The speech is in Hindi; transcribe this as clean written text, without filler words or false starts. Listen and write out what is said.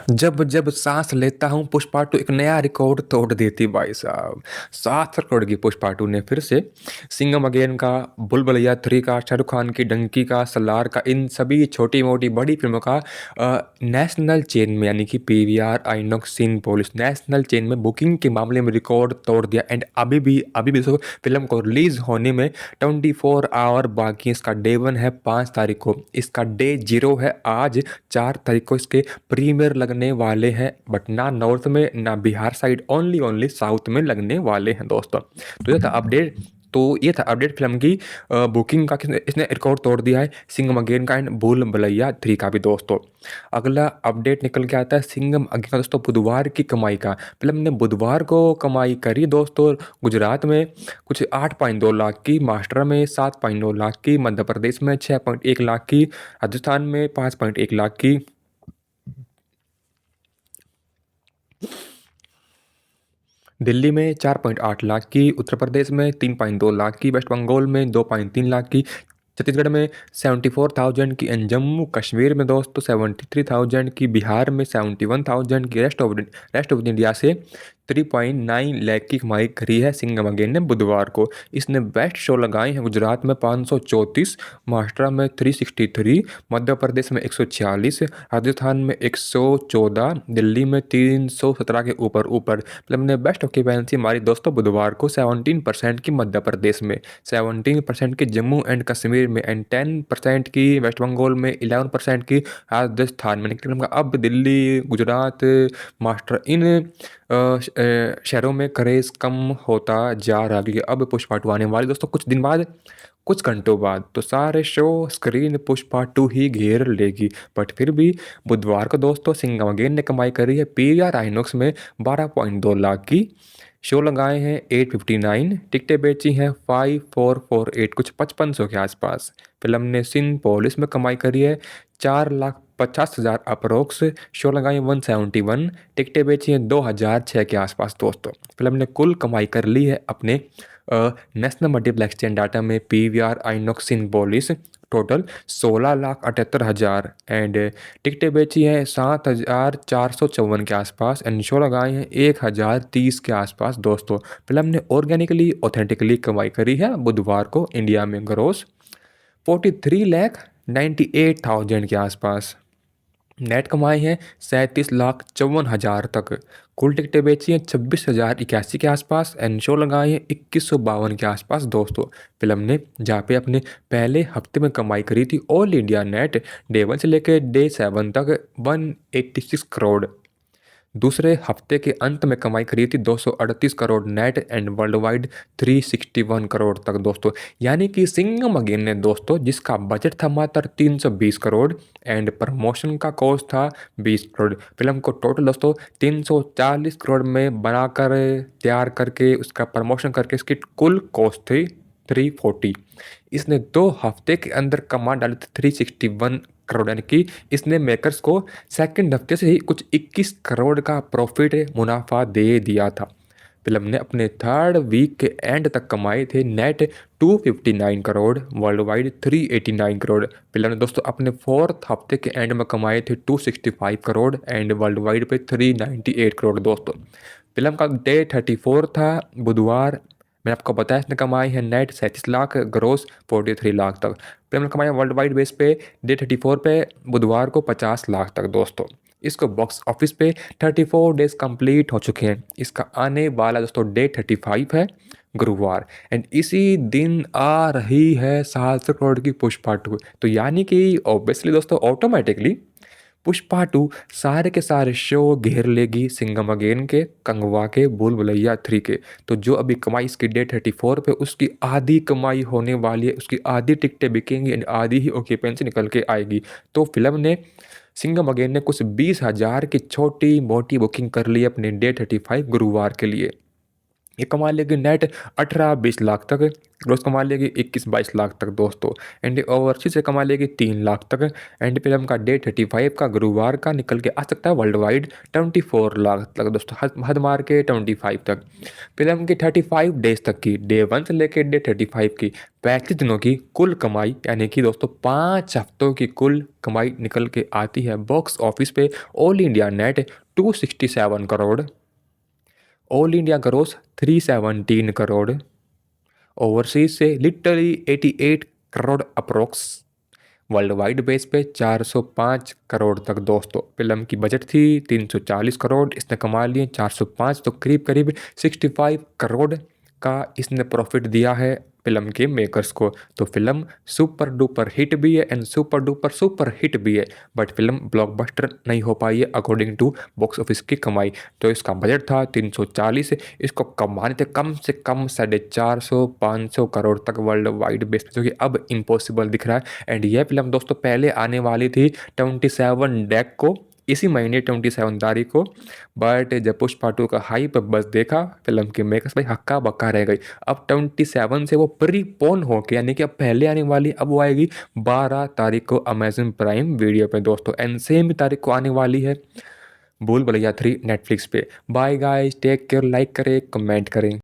जब जब सांस लेता हूँ पुष्पा टू एक नया रिकॉर्ड तोड़ देती भाई साहब। 7 करोड़ की पुष्पा टू ने फिर से। सिंघम अगेन का, बुल बुलैया 3 का, शाहरुख खान की डंकी का, सलार का, इन सभी छोटी मोटी बड़ी फिल्मों का नेशनल चेन में यानी कि PVR, INOX, Cinepolis national chain में बुकिंग के मामले में रिकॉर्ड तोड़ दिया। एंड अभी भी इसको फिल्म को रिलीज होने में 24 आवर बाकी। इसका डे 1 है 5 तारीख को, इसका डे 0 है आज 4 तारीख को। इसके प्रीमियर लगने वाले हैं, बट ना नॉर्थ में ना बिहार साइड, ओनली साउथ में लगने वाले हैं दोस्तों। तो ये था अपडेट फिल्म की बुकिंग का। इसने रिकॉर्ड तोड़ दिया है सिंघम अगेन का एंड भूल भुलैया 3 का भी दोस्तों। अगला अपडेट निकल के आता है सिंघम अगेन का दोस्तों, बुधवार की कमाई का। फिल्म ने बुधवार को कमाई करी दोस्तों गुजरात में कुछ 8.2 लाख की, महाराष्ट्र में 7.9 लाख की, मध्य प्रदेश में 6.1 लाख की, राजस्थान में 5.1 लाख की, दिल्ली में 4.8 लाख की, उत्तर प्रदेश में 3.2 लाख की, वेस्ट बंगाल में 2.3 लाख की, छत्तीसगढ़ में 74,000 की, एंड जम्मू कश्मीर में दोस्तों 73,000 की, बिहार में 71,000 की, रेस्ट ऑफ इंडिया से 3.9 लाख की कमाई करी है सिंघम अगेन ने बुधवार को। इसने बेस्ट शो लगाए हैं गुजरात में 534, महाराष्ट्र में 363, मध्य प्रदेश में 146, राजस्थान में 114, दिल्ली में 317 के ऊपर ऊपर। फिल्म ने बेस्ट ऑक्यूपेंसी मारी दोस्तों बुधवार को 17% की मध्य प्रदेश में, 17% की जम्मू एंड कश्मीर में, एंड 10% की वेस्ट बंगाल में, 11% की राजस्थान में। फिल्म का अब दिल्ली, गुजरात, महाराष्ट्र इन शहरों में क्रेज कम होता जा रहा है, क्योंकि अब पुष्पा टू आने वाली दोस्तों कुछ दिन बाद, कुछ घंटों बाद। तो सारे शो स्क्रीन पुष्पा टू ही घेर लेगी। बट फिर भी बुधवार को दोस्तों सिंघम अगेन ने कमाई करी है पीवीआर आइनॉक्स में 12.2 लाख की, शो लगाए हैं 859, टिकटें बेची हैं 5448, कुछ 5500 के आसपास। फिल्म ने सिनेपोलिस में कमाई करी है 4,50,000 अप्रोक्स, शो लगाए 171, टिकटें बेची हैं 2006 के आसपास दोस्तों। फिल्म ने कुल कमाई कर ली है अपने नेशनल मल्टीप्लेक्स चेन डाटा में PVR, INOX, Cinepolis total 16,78,000, and टिकटें बेची हैं 7,454 के आसपास, एंड शो लगाए हैं 1,030 के आसपास दोस्तों। फिल्म ने ऑर्गेनिकली ऑथेंटिकली कमाई करी है बुधवार को इंडिया में ग्रोस 43,98,000 के आसपास। नेट कमाई है 37,54,000 तक। कुल टिकटें बेची हैं 26,081 के आसपास, एंड शो लगाए हैं 2152 के आसपास दोस्तों। फिल्म ने जहाँ पे अपने पहले हफ्ते में कमाई करी थी ऑल इंडिया नेट डे 1 से लेकर डे 7 तक 186 करोड़, दूसरे हफ्ते के अंत में कमाई करी थी 238 crore net, and world wide 361 crore तक दोस्तों। यानी कि सिंघम अगेन ने दोस्तों, जिसका बजट था मात्र 320 करोड़ एंड प्रमोशन का कॉस्ट था 20 करोड़, फिल्म को टोटल दोस्तों 340 करोड़ में बनाकर तैयार करके उसका प्रमोशन करके इसकी कुल कॉस्ट थी 340। इसने 2 हफ्ते के अंदर कमा डाली थी 361 करोड़, यानी कि इसने मेकर्स को सेकंड हफ्ते से ही कुछ 21 करोड़ का प्रॉफिट मुनाफा दे दिया था। फिल्म ने अपने थर्ड वीक के एंड तक कमाए थे net 259 crore, world wide 389 crore. Film ने दोस्तों अपने फोर्थ हफ्ते के एंड में कमाए थे 265 करोड़ एंड वर्ल्ड वाइड पे 398 करोड़ दोस्तों। फिल्म का डे 34 था बुधवार, मैंने आपको बताया इसने कमाई है नेट 37 लाख, ग्रोस 43 लाख तक। फिल्म ने कमाई वर्ल्ड वाइड बेस पे डे 34 पे बुधवार को 50 लाख तक दोस्तों। इसको बॉक्स ऑफिस पे 34 डेज कंप्लीट हो चुके हैं। इसका आने वाला दोस्तों डे 35 है गुरुवार, एंड इसी दिन आ रही है 700 करोड़ की पुष्पा टू। तो यानी कि ऑब्वियसली दोस्तों ऑटोमेटिकली पुष्पा टू सारे के सारे शो घेर लेगी सिंघम अगेन के, कंगवा के, भूल भुलैया 3 के। तो जो अभी कमाई इसकी डे 34 पे उसकी आधी कमाई होने वाली है, उसकी आधी टिकटें बिकेंगी एंड आधी ही ऑक्यूपेंसी निकल के आएगी। तो फिल्म ने सिंघम अगेन ने कुछ 20,000 की छोटी मोटी बुकिंग कर ली अपने डे 35 गुरुवार के लिए। ये कमा लेगी नेट 18-20 लाख तक, ग्रॉस कमा लेगी 21-22 लाख तक दोस्तों। एंड ओवरसीज से कमा लेगी 3 लाख तक। एंड फिल्म का डे 35 का गुरुवार का निकल के आ सकता है वर्ल्ड वाइड 24 लाख तक दोस्तों, हद मार के 25 तक। फिल्म की 35 डेज तक की, डे 1 से लेकर डे 35 की 35 दिनों की कुल कमाई, यानी कि दोस्तों 5 हफ्तों की कुल कमाई निकल के आती है बॉक्स ऑफिस पे all India net 267 crore, all India gross 317 crore, overseas से literally 88 crore approx, worldwide base पे 405 करोड़ तक दोस्तों। फिल्म की बजट थी 340 करोड़, इसने कमा लिए 405, तो करीब करीब 65 करोड़ का इसने प्रॉफिट दिया है फिल्म के मेकर्स को। तो फिल्म सुपर डुपर हिट भी है and super duper super hit भी है, बट फिल्म ब्लॉकबस्टर नहीं हो पाई है अकॉर्डिंग टू बॉक्स ऑफिस की कमाई। तो इसका बजट था 340, इसको कमाने थे कम से कम 450-500 करोड़ तक वर्ल्ड वाइड बेस पे, जो कि अब इम्पॉसिबल दिख रहा है। एंड यह फिल्म दोस्तों पहले आने वाली थी 27 डेक को, इसी महीने 27 तारीख को, बट जब पुष्पा 2 का हाइप बस देखा फिल्म के मेकर्स, भाई हक्का बक्का रह गई। अब 27 से वो प्रीपोन होके, यानी कि अब पहले आने वाली, अब वो आएगी 12 तारीख को अमेजन प्राइम वीडियो पे दोस्तों। एंड सेम तारीख को आने वाली है भूल भुलैया 3 नेटफ्लिक्स पे। Bye guys, take care, like करें, कमेंट करें।